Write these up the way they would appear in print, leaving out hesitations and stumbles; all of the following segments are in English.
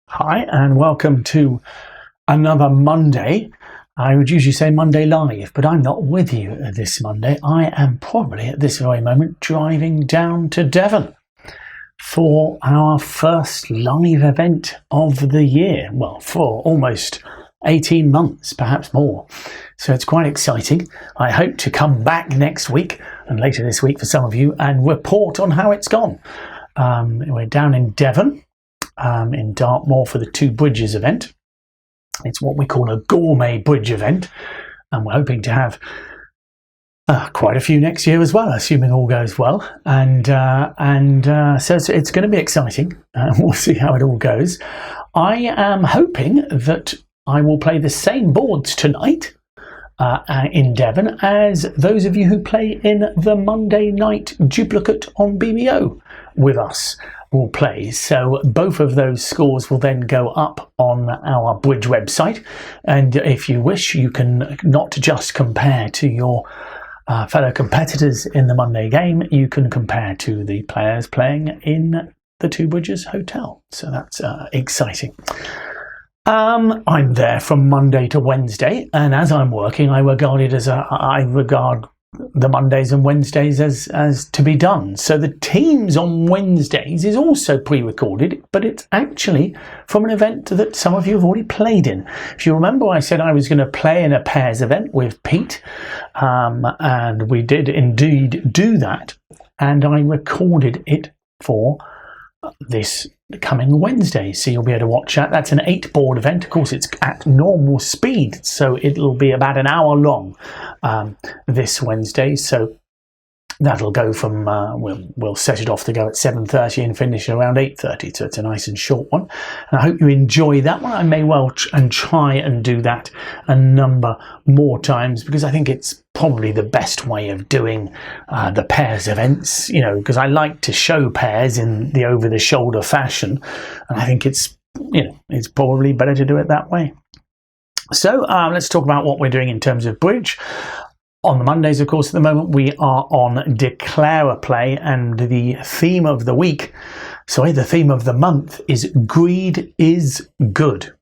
Hi and welcome to another Monday. I would usually say Monday live, but I'm not with you this Monday. I am probably at this very moment driving down to Devon for our first live event of the year. Well, for almost 18 months, perhaps more. So it's quite exciting. I hope to come back next week and later this week for some of you and report on how it's gone. We're down in Devon. In Dartmoor for the Two Bridges event. It's what we call a gourmet bridge event, and we're hoping to have quite a few next year as well, assuming all goes well. And so it's going to be exciting. We'll see how it all goes. I am hoping that I will play the same boards tonight in Devon as those of you who play in the Monday night duplicate on BBO with us will play. So both of those scores will then go up on our bridge website, and if you wish you can not just compare to your fellow competitors in the Monday game, you can compare to the players playing in the Two Bridges Hotel. So that's exciting. I'm there from Monday to Wednesday, and as I'm working, I regard the Mondays and Wednesdays as to be done. So the teams on Wednesdays is also pre-recorded, but it's actually from an event that some of you have already played in. If you remember, I said I was going to play in a pairs event with Pete, and we did indeed do that, and I recorded it for this coming Wednesday, so you'll be able to watch that. That's an 8-board event. Of course, it's at normal speed, so it'll be about an hour long this Wednesday. So that'll go from we'll set it off to go at 7:30 and finish around 8:30. So it's a nice and short one. And I hope you enjoy that one. I may well try and do that a number more times, because I think it's probably the best way of doing the pairs events, because I like to show pairs in the over-the-shoulder fashion, and I think it's probably better to do it that way. So let's talk about what we're doing in terms of bridge. On the Mondays, of course, at the moment, we are on Declare a Play, and the theme of the month is Greed is Good.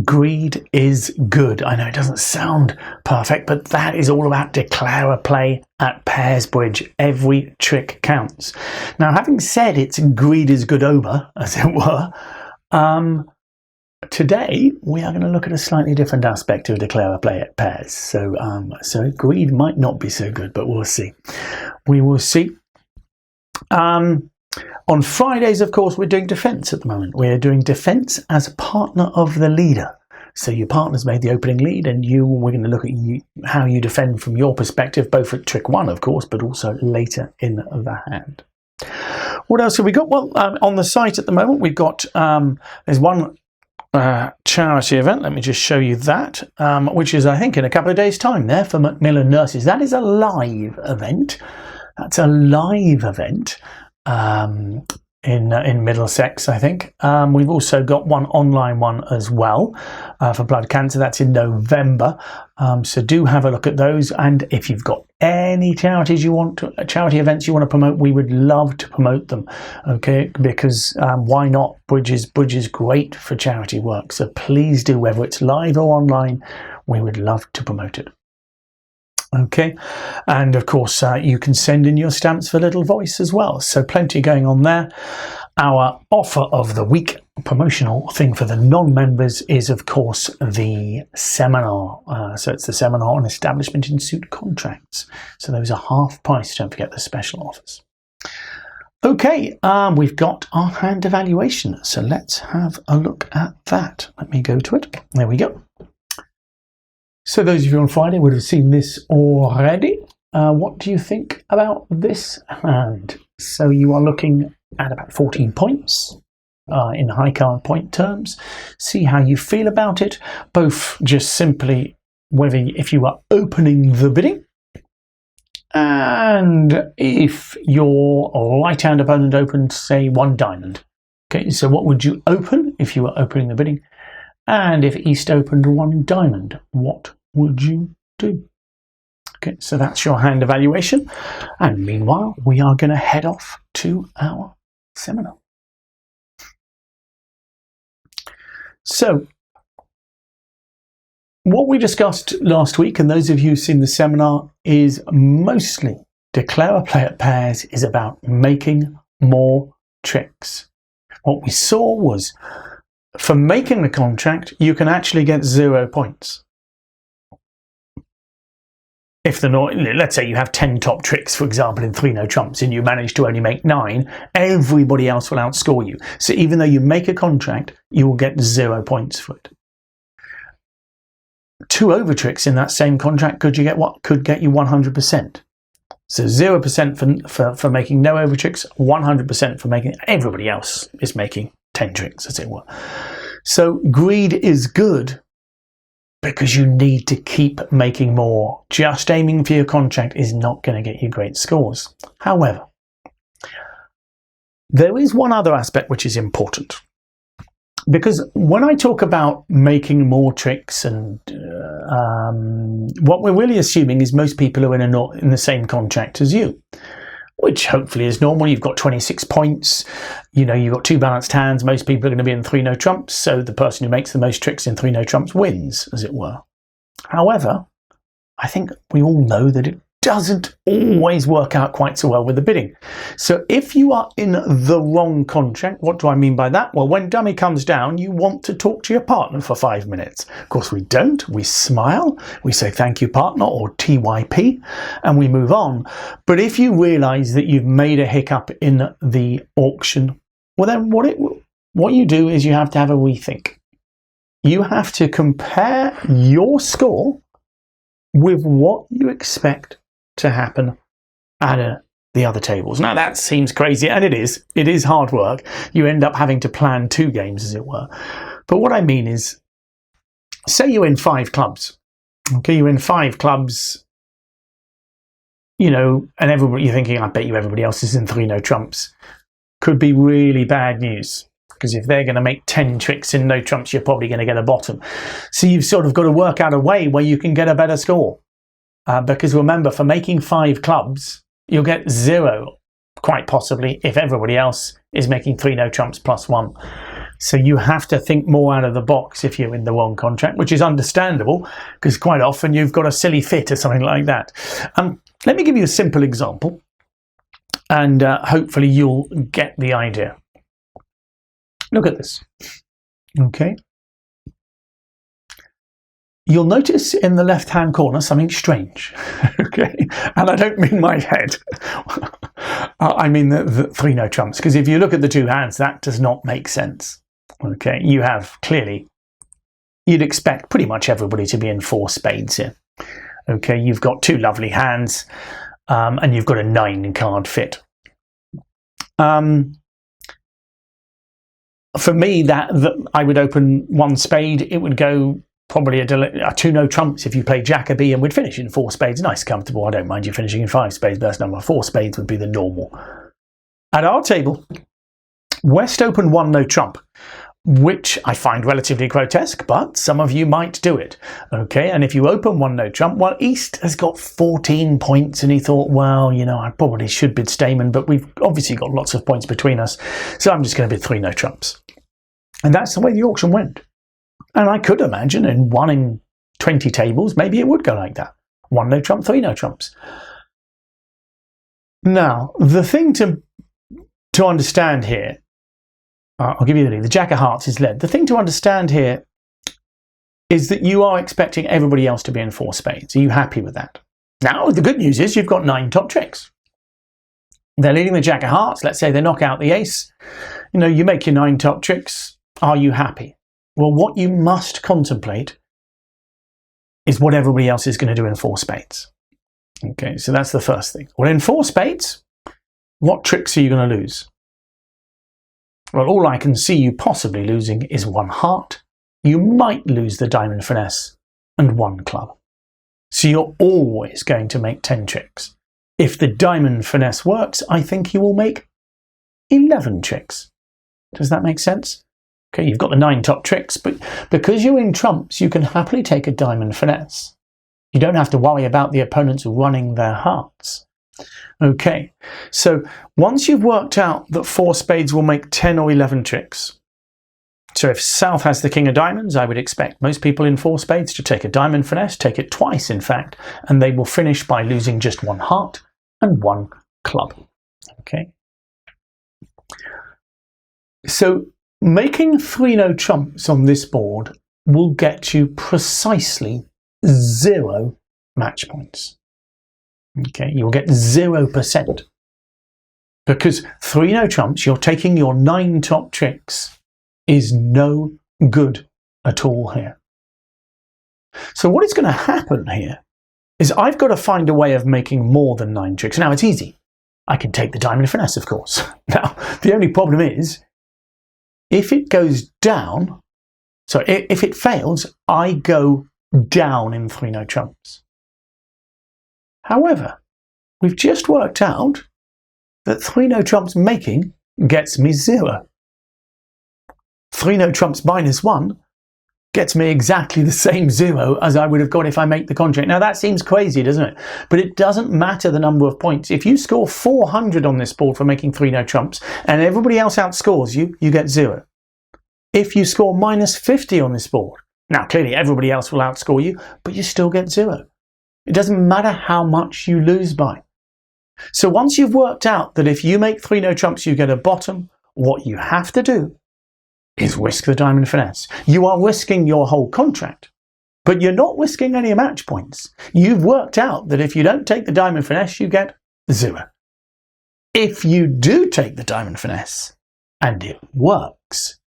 Greed is good. I know it doesn't sound perfect, but that is all about Declare a Play at Pairs Bridge. Every trick counts. Now, having said it's Greed is Good over, as it were, today we are going to look at a slightly different aspect of Declare a Play at Pairs. So greed might not be so good, but we'll see. We will see. On Fridays, of course, we're doing defence at the moment. We're doing defence as a partner of the leader. So your partner's made the opening lead, and we're going to look at how you defend from your perspective, both at trick 1, of course, but also later in the hand. What else have we got? Well, on the site at the moment, we've got there's one charity event. Let me just show you that, which is, I think, in a couple of days' time there for Macmillan Nurses. That is a live event. That's a live event. In Middlesex, I think. We've also got one online one as well for blood cancer. That's in November. So do have a look at those. And if you've got any charity events you want to promote, we would love to promote them. Okay, because why not? Bridge is great for charity work. So please do, whether it's live or online, we would love to promote it. Okay, and of course you can send in your stamps for Little Voice as well, so plenty going on there. Our offer of the week, promotional thing for the non-members, is of course the seminar. So it's the seminar on establishment in suit contracts, so those are half price. Don't forget the special offers. Okay, we've got our hand evaluation, so let's have a look at that. Let me go to it. There we go. So those of you on Friday would have seen this already. What do you think about this hand? So you are looking at about 14 points in high card point terms. See how you feel about it, both just simply if you are opening the bidding, and if your right-hand opponent opened, say, 1 diamond. Okay, so what would you open if you were opening the bidding? And if East opened 1 diamond, what would you do? Okay, so that's your hand evaluation. And meanwhile, we are going to head off to our seminar. So, what we discussed last week, and those of you who've seen the seminar, is mostly declare a play at pairs is about making more tricks. What we saw was, for making the contract, you can actually get 0 points. If let's say you have 10 top tricks, for example, in 3 no trumps, and you manage to only make 9, everybody else will outscore you. So even though you make a contract, you will get 0 points for it. 2 over tricks in that same contract could get you 100%. So 0% for making no over tricks, 100% for making. Everybody else is making 10 tricks, as it were. So greed is good because you need to keep making more. Just aiming for your contract is not going to get you great scores. However, there is one other aspect which is important. Because when I talk about making more tricks, and what we're really assuming is most people are in the same contract as you, which hopefully is normal. You've got 26 points, you've got 2 balanced hands. Most people are going to be in 3 no trumps, so the person who makes the most tricks in 3 no trumps wins, as it were. However, I think we all know that it doesn't always work out quite so well with the bidding. So if you are in the wrong contract, what do I mean by that? Well, when dummy comes down, you want to talk to your partner for 5 minutes. Of course, we don't. We smile, we say thank you, partner, or TYP, and we move on. But if you realise that you've made a hiccup in the auction, well, then what you do is you have to have a rethink. You have to compare your score with what you expect to happen at the other tables. Now that seems crazy, and it is hard work. You end up having to plan 2 games, as it were. But what I mean is, say you win 5 clubs. Okay, you win 5 clubs, and you're thinking, I bet you everybody else is in 3 no trumps. Could be really bad news, because if they're going to make 10 tricks in no trumps, you're probably going to get a bottom. So you've sort of got to work out a way where you can get a better score. Because remember, for making 5 clubs, you'll get 0, quite possibly, if everybody else is making 3 no trumps plus 1. So you have to think more out of the box if you're in the wrong contract, which is understandable, because quite often you've got a silly fit or something like that. Let me give you a simple example, and hopefully you'll get the idea. Look at this. Okay. You'll notice in the left-hand corner something strange, okay? And I don't mean my head. I mean the 3 no trumps, because if you look at the 2 hands, that does not make sense, okay? You have clearly, you'd expect pretty much everybody to be in 4 spades here, okay? You've got 2 lovely hands, and you've got a 9-card fit. For me, that I would open 1 spade, it would go probably a 2 no trumps if you play Jacoby, and we'd finish in 4 spades. Nice, comfortable. I don't mind you finishing in 5 spades, best number. 4 spades would be the normal. At our table, West opened 1 no trump, which I find relatively grotesque, but some of you might do it. Okay, and if you open 1 no trump, well, East has got 14 points, and he thought, well, I probably should bid Stayman, but we've obviously got lots of points between us, so I'm just going to bid 3 no trumps. And that's the way the auction went. And I could imagine in 1 in 20 tables, maybe it would go like that. 1 no trump, 3 no trumps. Now, the thing to understand here, I'll give you the lead. The Jack of Hearts is led. The thing to understand here is that you are expecting everybody else to be in 4 spades. Are you happy with that? Now, the good news is you've got 9 top tricks. They're leading the Jack of Hearts. Let's say they knock out the ace. You make your 9 top tricks. Are you happy? Well, what you must contemplate is what everybody else is going to do in 4 spades. Okay, so that's the first thing. Well, in 4 spades, what tricks are you going to lose? Well, all I can see you possibly losing is 1 heart. You might lose the diamond finesse and 1 club. So you're always going to make 10 tricks. If the diamond finesse works, I think you will make 11 tricks. Does that make sense? Okay, you've got the 9 top tricks, but because you're in trumps, you can happily take a diamond finesse. You don't have to worry about the opponents running their hearts. Okay, so once you've worked out that 4 spades will make 10 or 11 tricks, So if South has the king of diamonds, I would expect most people in 4 spades to take a diamond finesse, take it twice in fact, and they will finish by losing just 1 heart and 1 club. Okay. So making 3 no trumps on this board will get you precisely 0 match points. Okay, you'll get 0%. Because 3 no trumps, you're taking your 9 top tricks, is no good at all here. So what is going to happen here is I've got to find a way of making more than 9 tricks. Now it's easy. I can take the diamond finesse, of course. Now, the only problem is, if it goes down, so if it fails, I go down in 3 no trumps. However, we've just worked out that 3 no trumps making gets me 0. 3 no trumps -1 gets me exactly the same 0 as I would have got if I make the contract. Now that seems crazy, doesn't it? But it doesn't matter the number of points. If you score 400 on this board for making 3 no trumps and everybody else outscores you, you get 0. If you score -50 on this board, now clearly everybody else will outscore you, but you still get 0. It doesn't matter how much you lose by. So once you've worked out that if you make 3 no trumps you get a bottom, what you have to do is risk the diamond finesse. You are risking your whole contract, but you're not risking any match points. You've worked out that if you don't take the diamond finesse, you get 0. If you do take the diamond finesse and it works,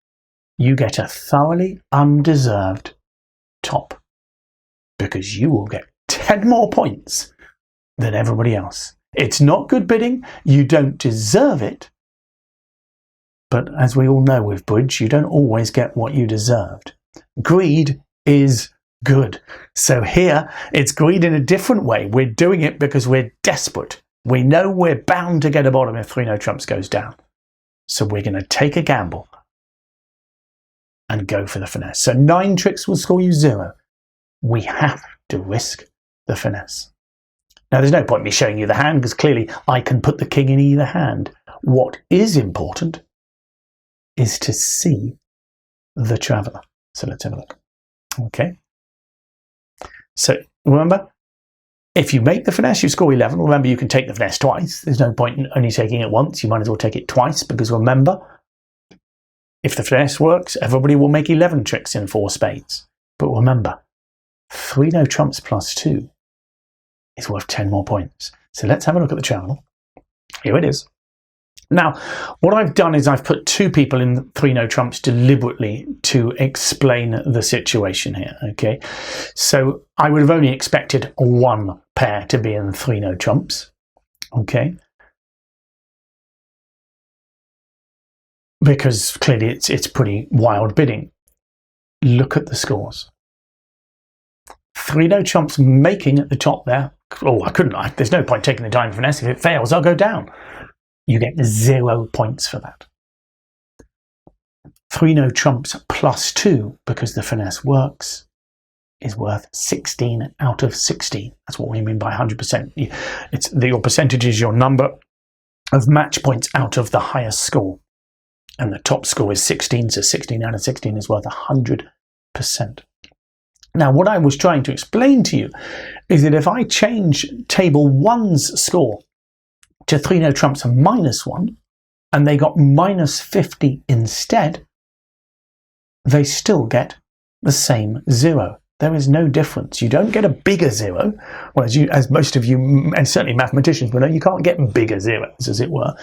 you get a thoroughly undeserved top, because you will get 10 more points than everybody else. It's not good bidding, you don't deserve it, but as we all know with bridge, you don't always get what you deserved. Greed is good. So here, it's greed in a different way. We're doing it because we're desperate. We know we're bound to get a bottom if 3 no trumps goes down. So we're going to take a gamble and go for the finesse. So 9 tricks will score you 0. We have to risk the finesse. Now there's no point in me showing you the hand because clearly I can put the king in either hand. What is important is to see the traveller. So let's have a look. Okay. So remember, if you make the finesse, you score 11. Remember, you can take the finesse twice. There's no point in only taking it once. You might as well take it twice, because remember, if the finesse works, everybody will make 11 tricks in 4 spades. But remember, 3 no trumps +2 is worth 10 more points. So let's have a look at the traveller. Here it is. Now, what I've done is I've put 2 people in 3 no trumps deliberately to explain the situation here, okay? So I would have only expected 1 pair to be in 3 no trumps, okay? Because clearly it's pretty wild bidding. Look at the scores. 3 no trumps making at the top there. Oh, there's no point taking the diamond finesse. If it fails, I'll go down. You get 0 points for that. 3 no trumps +2, because the finesse works, is worth 16 out of 16. That's what we mean by 100%. Your percentage is your number of match points out of the highest score. And the top score is 16, so 16 out of 16 is worth 100%. Now, what I was trying to explain to you is that if I change table 1's score to 3 no trumps -1, and they got -50 instead, they still get the same 0. There is no difference. You don't get a bigger 0. Well, as most of you, and certainly mathematicians will know, you can't get bigger zeros, as it were.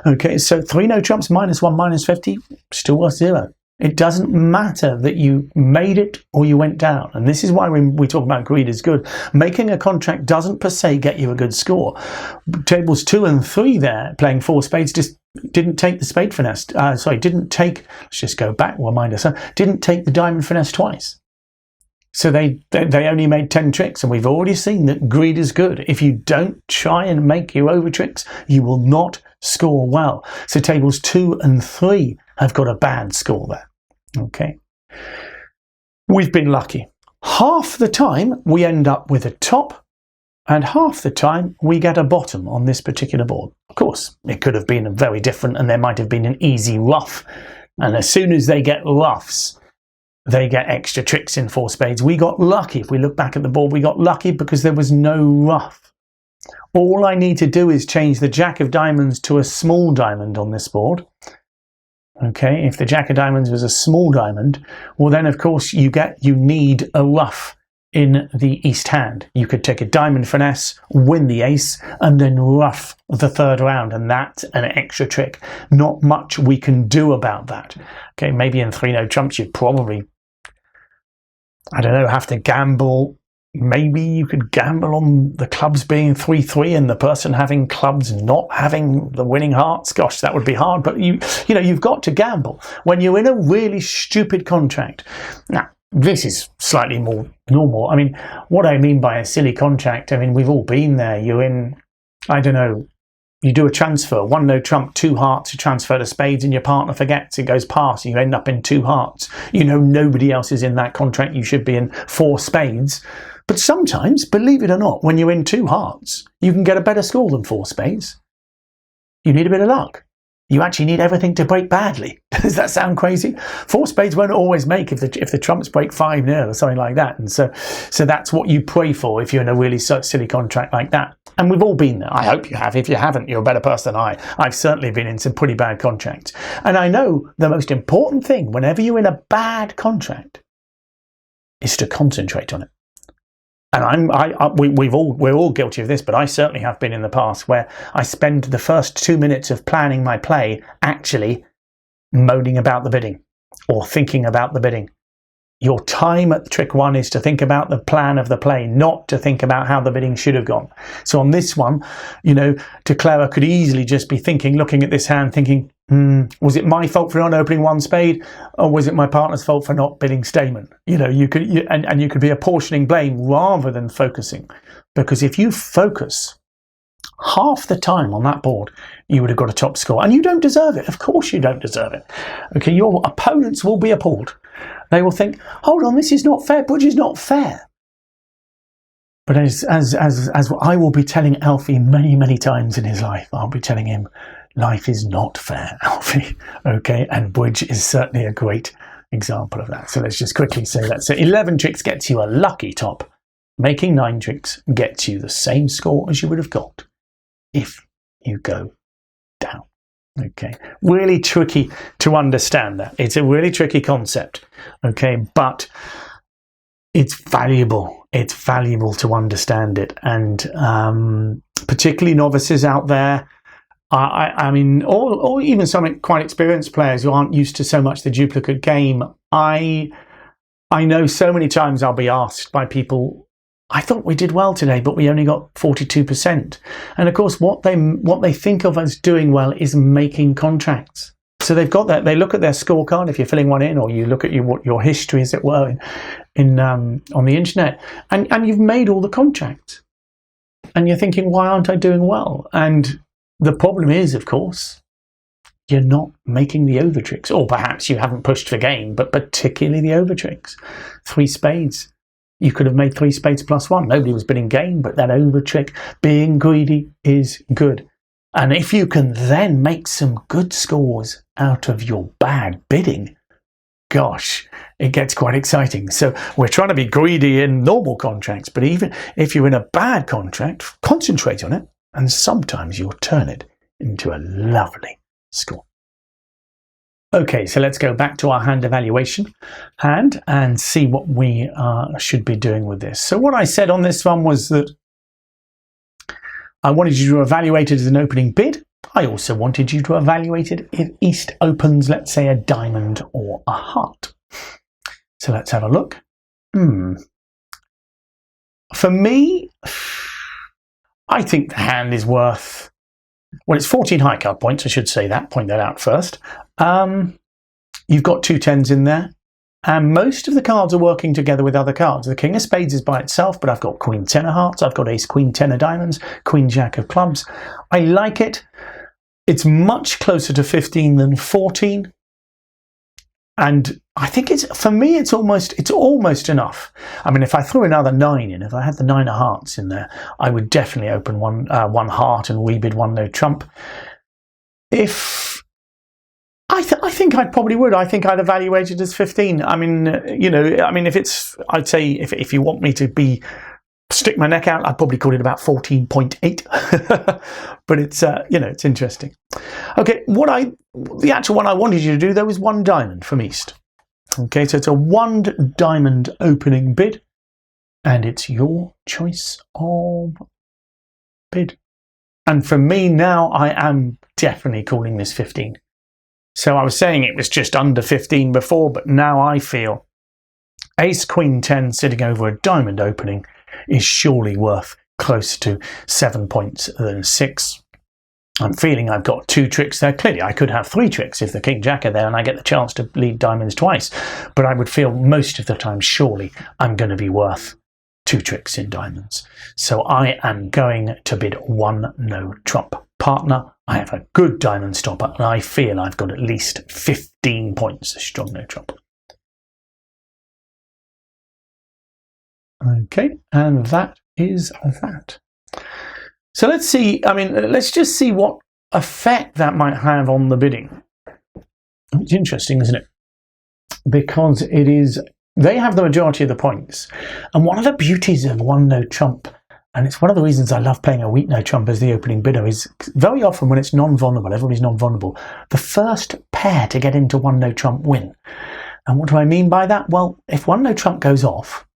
Okay, so 3 no trumps -1, -50, still worth 0. It doesn't matter that you made it or you went down. And this is why when we talk about greed is good. Making a contract doesn't per se get you a good score. Tables 2 and 3 there, playing 4 spades, just didn't take the spade finesse. Let's just go back, remind us, didn't take the diamond finesse twice. So they only made 10 tricks, and we've already seen that greed is good. If you don't try and make your over tricks, you will not score well. So tables 2 and 3 have got a bad score there. Okay. We've been lucky. Half the time we end up with a top, and half the time we get a bottom on this particular board. Of course, it could have been very different, and there might have been an easy rough And as soon as they get ruffs, they get extra tricks in 4 spades. We got lucky. If we look back at the board, we got lucky because there was no ruff. All I need to do is change the Jack of Diamonds to a small diamond on this board. Okay, if the Jack of Diamonds was a small diamond, well then of course you need a ruff in the east hand. You could take a diamond finesse, win the ace, and then ruff the 3rd round, and that's an extra trick. Not much we can do about that. Okay, maybe in 3-no trumps you'd probably, I don't know, have to gamble. Maybe you could gamble on the clubs being 3-3 and the person having clubs not having the winning hearts. Gosh, that would be hard, but you've got to gamble when you're in a really stupid contract. Now, this is slightly more normal. I mean, what I mean by a silly contract, I mean, we've all been there. You're in, I don't know, you do a transfer, 1-no trump, 2 hearts, you transfer to spades and your partner forgets, it goes past, you end up in 2 hearts. You know nobody else is in that contract, you should be in 4 spades. But sometimes, believe it or not, when you're in 2 hearts, you can get a better score than 4 spades. You need a bit of luck. You actually need everything to break badly. Does that sound crazy? 4 spades won't always make if the trumps break 5-0 or something like that. And so that's what you pray for if you're in a really silly contract like that. And we've all been there. I hope you have. If you haven't, you're a better person than I. I've certainly been in some pretty bad contracts. And I know the most important thing whenever you're in a bad contract is to concentrate on it. And we're all guilty of this, but I certainly have been in the past where I spend the first 2 minutes of planning my play actually moaning about the bidding or thinking about the bidding. Your time at trick 1 is to think about the plan of the play, not to think about how the bidding should have gone. So on this one, Clara could easily just be thinking, looking at this hand, thinking, was it my fault for not opening 1 spade, or was it my partner's fault for not bidding statement? You could be apportioning blame rather than focusing, because if you focus half the time on that board, you would have got a top score, and you don't deserve it. Of course, you don't deserve it. Okay, your opponents will be appalled. They will think, "Hold on, this is not fair. Bridge is not fair." But as I will be telling Alfie many, many times in his life, I'll be telling him, life is not fair, Alfie. Okay, and bridge is certainly a great example of that. So let's just quickly say that. So 11 tricks gets you a lucky top. Making 9 tricks gets you the same score as you would have got if you go down. Okay, really tricky to understand that. It's a really tricky concept. Okay, but it's valuable. It's valuable to understand it, and particularly novices out there. I mean, or even some quite experienced players who aren't used to so much the duplicate game. I know so many times I'll be asked by people, I thought we did well today, but we only got 42%. And of course, what they think of as doing well is making contracts. So they've got that. They look at their scorecard if you're filling one in, or you look at what your history, as it were, on the internet, and you've made all the contracts, and you're thinking, why aren't I doing well? And the problem is, of course, you're not making the over tricks, or perhaps you haven't pushed for game, but particularly the over tricks. 3 spades. You could have made 3 spades plus 1. Nobody was bidding game, but that over trick, being greedy, is good. And if you can then make some good scores out of your bad bidding, gosh, it gets quite exciting. So we're trying to be greedy in normal contracts, but even if you're in a bad contract, concentrate on it, and sometimes you'll turn it into a lovely score. Okay, so let's go back to our hand evaluation hand and see what we should be doing with this. So what I said on this one was that I wanted you to evaluate it as an opening bid. I also wanted you to evaluate it if East opens, let's say, a diamond or a heart. So let's have a look. For me, I think the hand is worth, well, it's 14 high card points, I should say that, point that out first. You've got 2 10s in there, and most of the cards are working together with other cards. The King of Spades is by itself, but I've got Queen 10 of hearts, I've got Ace Queen 10 of diamonds, Queen Jack of clubs. I like it. It's much closer to 15 than 14. And I think for me, it's almost enough. I mean, if I threw another 9 in, if I had the 9 of hearts in there, I would definitely open one heart and rebid 1 no trump. If I think I probably would. I think I'd evaluate it as 15. I mean, I'd say if you want me to stick my neck out, I'd probably call it about 14.8. But it's, it's interesting. Okay, the actual one I wanted you to do, though, was one diamond from East. Okay, so it's a one diamond opening bid, and it's your choice of bid. And for me now, I am definitely calling this 15. So I was saying it was just under 15 before, but now I feel Ace Queen 10 sitting over a diamond opening is surely worth closer to 7 points than 6. I'm feeling I've got 2 tricks there. Clearly, I could have 3 tricks if the King Jack are there and I get the chance to lead diamonds twice. But I would feel most of the time, surely, I'm going to be worth 2 tricks in diamonds. So I am going to bid 1 no trump. Partner, I have a good diamond stopper and I feel I've got at least 15 points, a strong no trump. Okay, and that is that. So let's see, let's just see what effect that might have on the bidding. It's interesting, isn't it? Because they have the majority of the points. And one of the beauties of 1 no trump, and it's one of the reasons I love playing a weak no trump as the opening bidder, is very often when it's non-vulnerable, everybody's non-vulnerable, the first pair to get into 1 no trump win. And what do I mean by that? Well, if 1 no trump goes off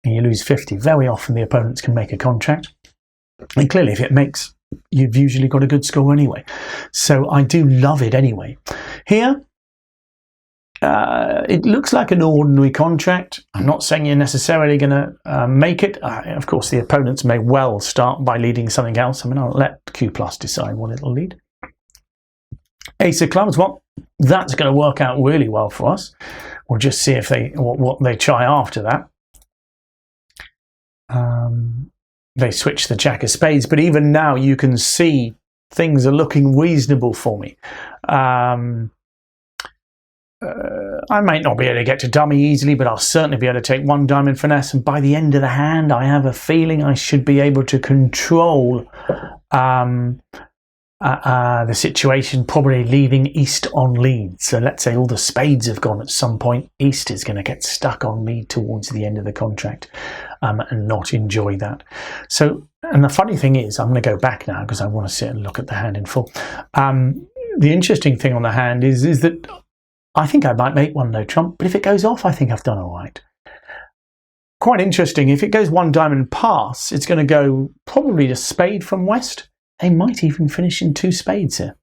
and you lose 50, very often the opponents can make a contract. And clearly if it makes, you've usually got a good score anyway. So I do love it anyway. Here, it looks like an ordinary contract. I'm not saying you're necessarily going to make it. Of course, the opponents may well start by leading something else. I'll let Q plus decide what it'll lead. Ace of clubs, well, that's going to work out really well for us. We'll just see if what they try after that. They switch the Jack of spades, but even now you can see things are looking reasonable for me. I might not be able to get to dummy easily, but I'll certainly be able to take 1 diamond finesse, and by the end of the hand I have a feeling I should be able to control the situation, probably leaving East on lead. So let's say all the spades have gone at some point, East is going to get stuck on lead towards the end of the contract and not enjoy that. So, and the funny thing is, I'm going to go back now because I want to sit and look at the hand in full. The interesting thing on the hand is that I think I might make 1 no trump, but if it goes off, I think I've done all right. Quite interesting, if it goes 1 diamond pass, it's going to go probably to spade from West. They might even finish in 2 spades here.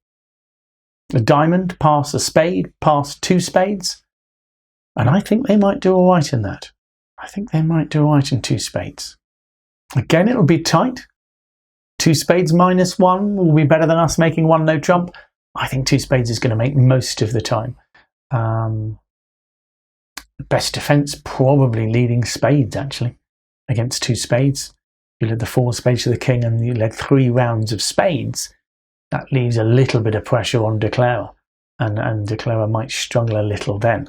A diamond, pass a spade, pass 2 spades. And I think they might do all right in that. I think they might do all right in 2 spades. Again, it'll be tight. 2 spades minus 1 will be better than us making 1 no trump. I think 2 spades is going to make most of the time. Best defense, probably leading spades, actually, against 2 spades. You led the 4 spades to the king and you led 3 rounds of spades. That leaves a little bit of pressure on Declarer, and Declarer might struggle a little then.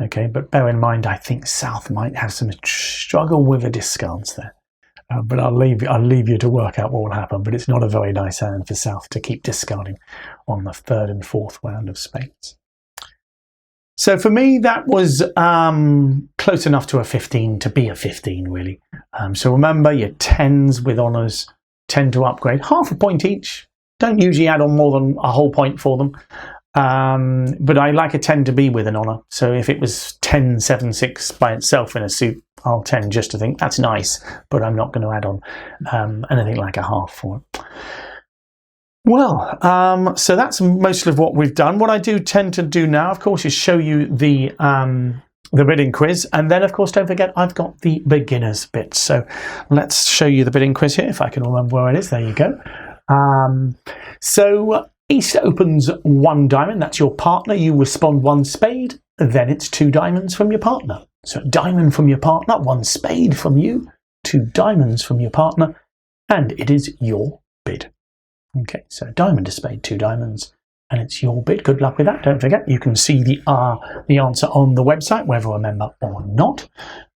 Okay, but bear in mind, I think South might have some struggle with the discards there. But I'll leave you to work out what will happen. But it's not a very nice hand for South to keep discarding on the 3rd and 4th round of spades. So for me, that was close enough to a 15 to be a 15, really. So remember, your 10s with honours tend to upgrade. Half a point each. Don't usually add on more than a whole point for them. But I like a 10 to be with an honour. So if it was 10, 7, 6 by itself in a suit, I'll 10 just to think that's nice, but I'm not going to add on anything like a half for it. Well, so that's most of what we've done. What I do tend to do now, of course, is show you the bidding quiz. And then, of course, don't forget, I've got the beginners bit. So let's show you the bidding quiz here, if I can remember where it is. There you go. So East opens 1 diamond. That's your partner. You respond 1 spade. Then it's 2 diamonds from your partner. So diamond from your partner, 1 spade from you, 2 diamonds from your partner, and it is your bid. Okay, so diamond to spade, 2 diamonds, and it's your bid. Good luck with that. Don't forget, you can see the answer on the website, whether a member or not.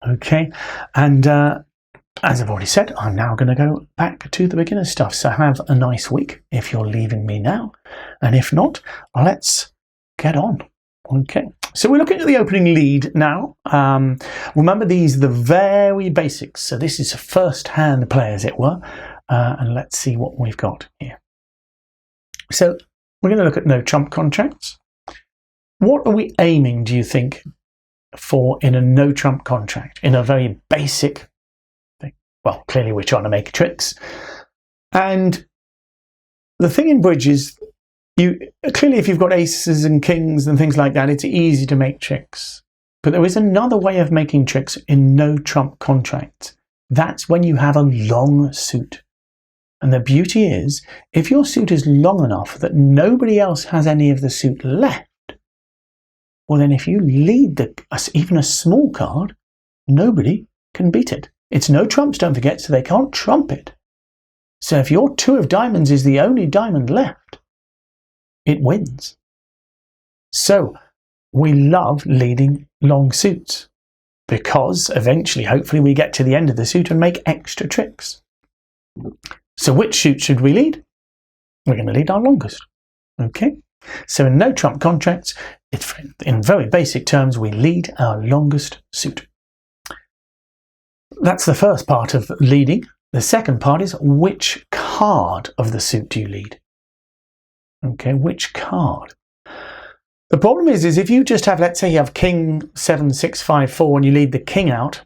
Okay, and as I've already said, I'm now going to go back to the beginner stuff. So have a nice week if you're leaving me now, and if not, let's get on. Okay, so we're looking at the opening lead now. Remember, these are the very basics. So this is a first-hand play, as it were. And let's see what we've got here. So we're going to look at no trump contracts. What are we aiming, do you think, for in a no trump contract? In a very basic thing? Well, clearly we're trying to make tricks. And the thing in bridge is, clearly if you've got aces and kings and things like that, it's easy to make tricks. But there is another way of making tricks in no trump contracts. That's when you have a long suit. And the beauty is, if your suit is long enough that nobody else has any of the suit left, well then if you lead even a small card, nobody can beat it. It's no trumps, don't forget, so they can't trump it. So if your 2 of diamonds is the only diamond left, it wins. So we love leading long suits because eventually, hopefully, we get to the end of the suit and make extra tricks. So which suit should we lead? We're going to lead our longest. Okay. So in no trump contracts, in very basic terms, we lead our longest suit. That's the first part of leading. The second part is, which card of the suit do you lead? Okay, which card? The problem is if you just have, let's say you have king 7, 6, 5, 4 and you lead the king out,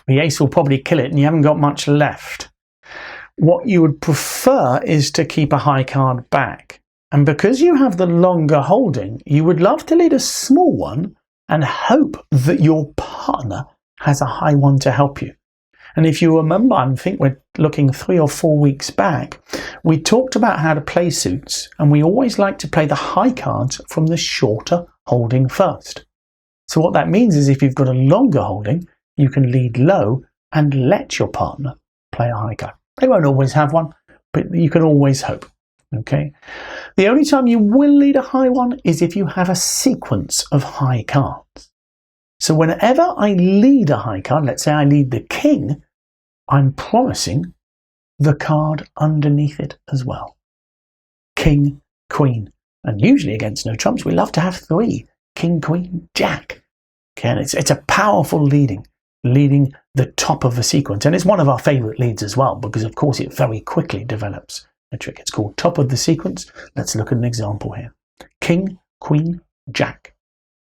the ace will probably kill it and you haven't got much left. What you would prefer is to keep a high card back. And because you have the longer holding, you would love to lead a small one and hope that your partner has a high one to help you. And if you remember, I think we're looking 3 or 4 weeks back, we talked about how to play suits, and we always like to play the high cards from the shorter holding first. So what that means is if you've got a longer holding, you can lead low and let your partner play a high card. They won't always have one, but you can always hope. Okay. The only time you will lead a high one is if you have a sequence of high cards. So whenever I lead a high card, let's say I lead the king, I'm promising the card underneath it as well. King, queen. And usually against no trumps, we love to have 3. King, queen, jack. Okay, and it's a powerful leading the top of the sequence. And it's one of our favourite leads as well, because of course it very quickly develops a trick. It's called top of the sequence. Let's look at an example here. King, queen, jack.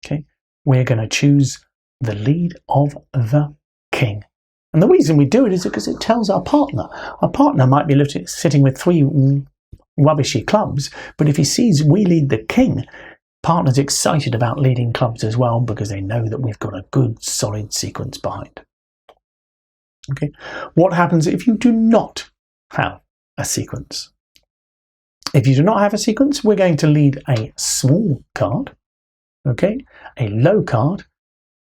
Okay. We're going to choose the lead of the king. And the reason we do it is because it tells our partner. Our partner might be sitting with 3 rubbishy clubs, but if he sees we lead the king, partner's excited about leading clubs as well because they know that we've got a good solid sequence behind. Okay. What happens if you do not have a sequence? If you do not have a sequence, we're going to lead a small card. Okay, a low card.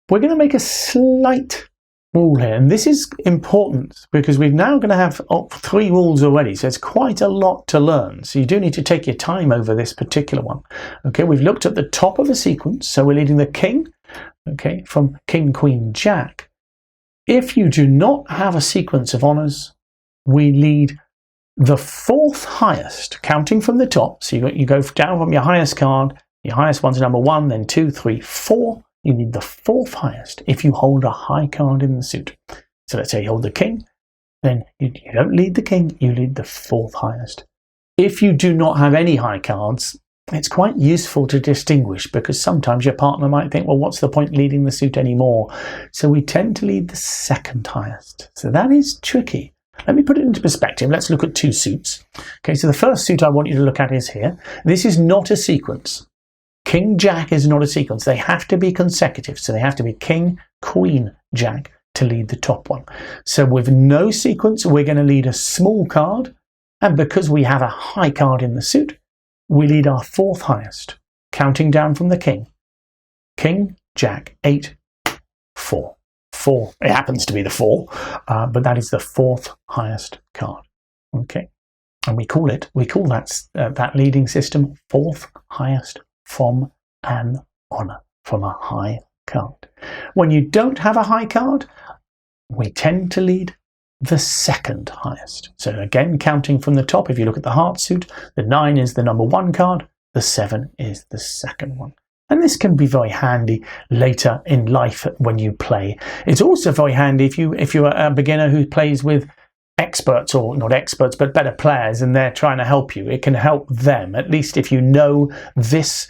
We're going to make a slight rule here, and this is important because we're now going to have 3 rules already, so it's quite a lot to learn. So you do need to take your time over this particular one. Okay, we've looked at the top of the sequence, so we're leading the king, okay, from king, queen, jack. If you do not have a sequence of honours, we lead the 4th highest, counting from the top. So you go down from your highest card. Your highest one's number 1, then 2, 3, 4. You need the 4th highest if you hold a high card in the suit. So let's say you hold the king, then you don't lead the king, you lead the 4th highest. If you do not have any high cards, it's quite useful to distinguish because sometimes your partner might think, well, what's the point leading the suit anymore? So we tend to lead the 2nd highest. So that is tricky. Let me put it into perspective. Let's look at 2 suits. Okay, so the first suit I want you to look at is here. This is not a sequence. King, jack is not a sequence. They have to be consecutive. So they have to be king, queen, jack to lead the top one. So with no sequence, we're going to lead a small card. And because we have a high card in the suit, we lead our 4th highest, counting down from the king. King, jack, 8, 4. 4. It happens to be the 4, but that is the 4th highest card. Okay. And we call that leading system 4th highest from an honour, from a high card. When you don't have a high card, we tend to lead the 2nd highest. So again, counting from the top, if you look at the heart suit, the 9 is the number 1 card, the 7 is the second one. And this can be very handy later in life when you play. It's also very handy if you're a beginner who plays with experts, or not experts, but better players, and they're trying to help you. It can help them, at least if you know these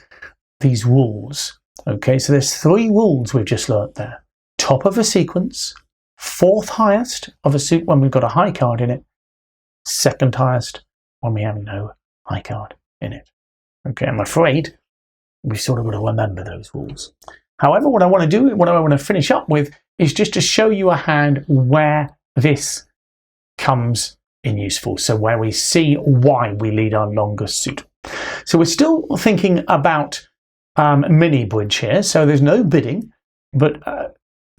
rules. Okay, so there's 3 rules we've just learnt there. Top of a sequence, 4th highest of a suit when we've got a high card in it, 2nd highest when we have no high card in it. Okay, I'm afraid we've sort of got to remember those rules. However, what I want to finish up with is just to show you a hand where this comes in useful. So where we see why we lead our longest suit. So we're still thinking about mini bridge here. So there's no bidding, but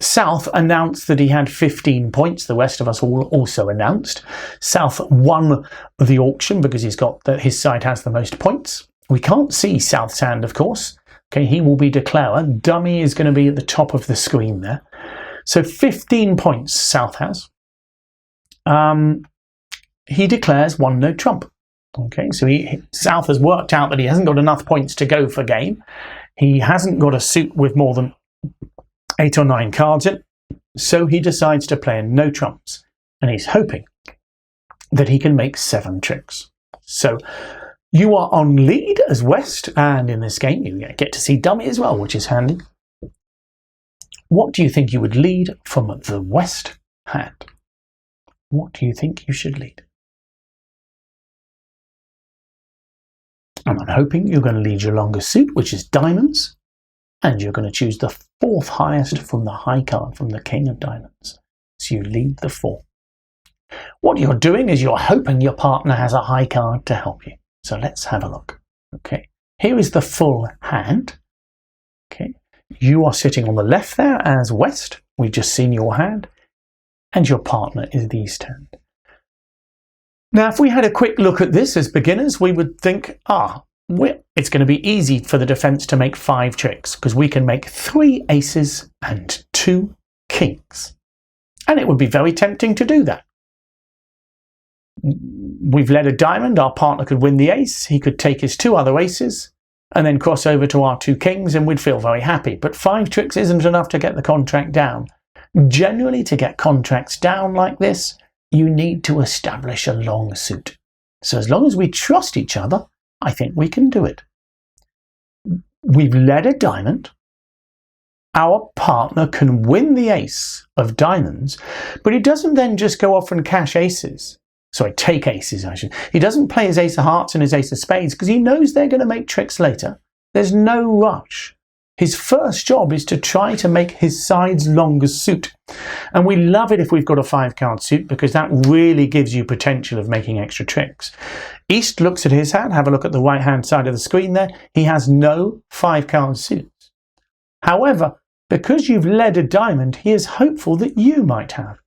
South announced that he had 15 points. The rest of us all also announced. South won the auction because he's got that his side has the most points. We can't see South's hand, of course. Okay, he will be declarer. Dummy is going to be at the top of the screen there. So 15 points South has. He declares 1 no trump. Okay, so South has worked out that he hasn't got enough points to go for game. He hasn't got a suit with more than 8 or 9 cards in, so he decides to play in no trumps, and he's hoping that he can make 7 tricks. So you are on lead as West, and in this game you get to see dummy as well, which is handy. What do you think you would lead from the West hand? What do you think you should lead? And I'm hoping you're going to lead your longest suit, which is diamonds, and you're going to choose the 4th highest from the high card, from the king of diamonds. So you lead the 4. What you're doing is you're hoping your partner has a high card to help you. So let's have a look. Okay, here is the full hand. Okay, you are sitting on the left there as West. We've just seen your hand, and your partner is the East hand. Now, if we had a quick look at this as beginners, we would think, it's going to be easy for the defense to make 5 tricks because we can make 3 aces and 2 kings. And it would be very tempting to do that. We've led a diamond, our partner could win the ace, he could take his 2 other aces and then cross over to our 2 kings, and we'd feel very happy. But 5 tricks isn't enough to get the contract down. Generally, to get contracts down like this, you need to establish a long suit. So as long as we trust each other, I think we can do it. We've led a diamond. Our partner can win the ace of diamonds, but he doesn't then just go off and cash aces. Sorry, take aces, I should. He doesn't play his ace of hearts and his ace of spades because he knows they're going to make tricks later. There's no rush. His first job is to try to make his side's longest suit. And we love it if we've got a 5-card suit because that really gives you potential of making extra tricks. East looks at his hand. Have a look at the right-hand side of the screen there. He has no 5-card suits. However, because you've led a diamond, he is hopeful that you might have.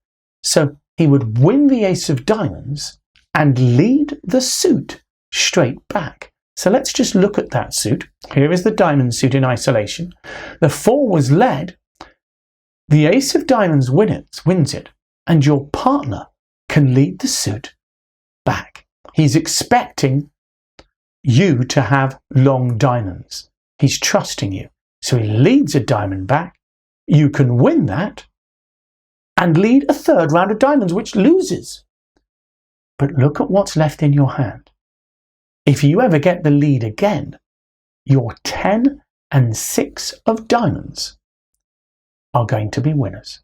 So he would win the ace of diamonds and lead the suit straight back. So let's just look at that suit. Here is the diamond suit in isolation. The 4 was led. The ace of diamonds wins it, and your partner can lead the suit back. He's expecting you to have long diamonds. He's trusting you. So he leads a diamond back. You can win that and lead a 3rd round of diamonds, which loses. But look at what's left in your hand. If you ever get the lead again, your 10 and 6 of diamonds are going to be winners.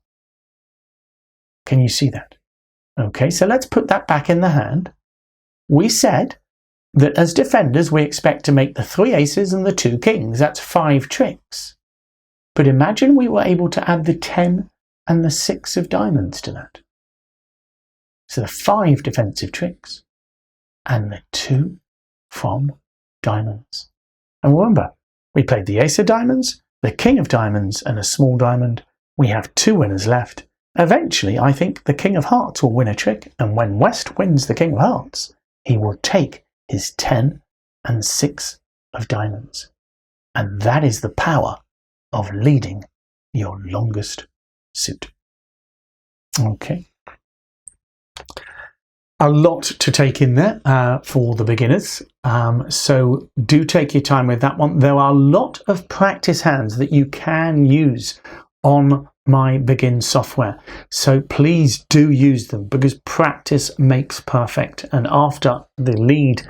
Can you see that? Okay, so let's put that back in the hand. We said that as defenders, we expect to make the 3 aces and the 2 kings. That's 5 tricks. But imagine we were able to add the 10 and the 6 of diamonds to that. So the 5 defensive tricks and the 2 from diamonds. And remember, we played the ace of diamonds, the king of diamonds, and a small diamond. We have 2 winners left. Eventually, I think the king of hearts will win a trick, and when West wins the king of hearts, he will take his 10 and 6 of diamonds. And that is the power of leading your longest suit. Okay. A lot to take in there for the beginners, so do take your time with that one. There are a lot of practice hands that you can use on my Begin software, so please do use them, because practice makes perfect. And after the lead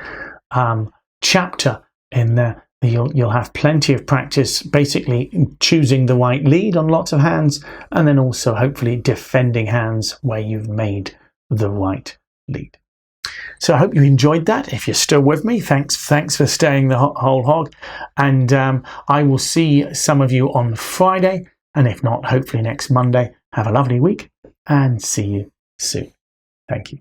chapter in there, you'll have plenty of practice basically choosing the right lead on lots of hands, and then also hopefully defending hands where you've made the right lead. So I hope you enjoyed that. If you're still with me, thanks for staying the whole hog, and I will see some of you on Friday, and if not, hopefully next Monday. Have a lovely week and see you soon. Thank you.